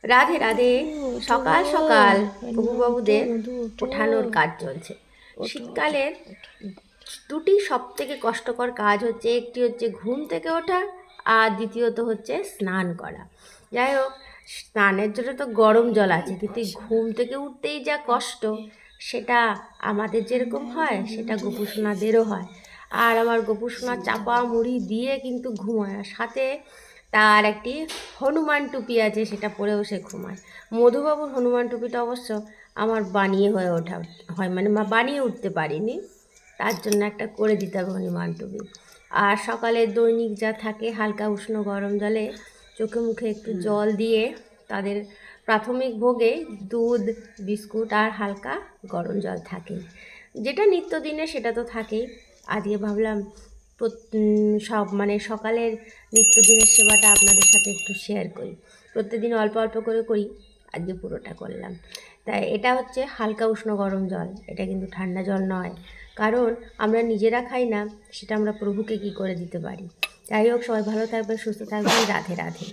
রাধে রাধে। সকাল সকাল প্রভুবাবুদের ওঠানোর কাজ চলছে। শীতকালের দুটি সব থেকে কষ্টকর কাজ হচ্ছে, একটি হচ্ছে ঘুম থেকে ওঠা, আর দ্বিতীয়ত হচ্ছে স্নান করা। যাই হোক, স্নানের জন্য তো গরম জল আছে, কিন্তু এই ঘুম থেকে উঠতেই যা কষ্ট, সেটা আমাদের যেরকম হয় সেটা গোপুসোনাদেরও হয়। আর আমার গোপুসোনা চাপা মুড়ি দিয়ে কিন্তু ঘুমায়, আর সাথে তার একটি হনুমান টুপি আছে, সেটা পরেও সে ঘুমায়। মধুবাবুর হনুমান টুপিটা অবশ্য আমার বানিয়ে হয়ে ওঠা হয়, মানে বানিয়ে উঠতে পারিনি, তার জন্য একটা করে দিতে হবে হনুমান টুপি। আর সকালে দৈনিক যা থাকে, হালকা উষ্ণ গরম জলে চোখে মুখে একটু জল দিয়ে তাদের প্রাথমিক ভোগে দুধ, বিস্কুট আর হালকা গরম জল থাকে, যেটা নিত্যদিনে সেটা তো থাকেই। আজকে ভাবলাম সব মানে সকালের নিত্যদিনের সেবাটা আপনাদের সাথে একটু শেয়ার করি। প্রত্যেকদিন অল্প অল্প করে করি, আজকে পুরোটা করলাম। তাই এটা হচ্ছে হালকা উষ্ণ গরম জল, এটা কিন্তু ঠান্ডা জল নয়, কারণ আমরা নিজেরা খাই না, সেটা আমরা প্রভুকে কি করে দিতে পারি। যাই হোক, সবাই ভালো থাকবেন, সুস্থ থাকবেন। রাধে রাধে।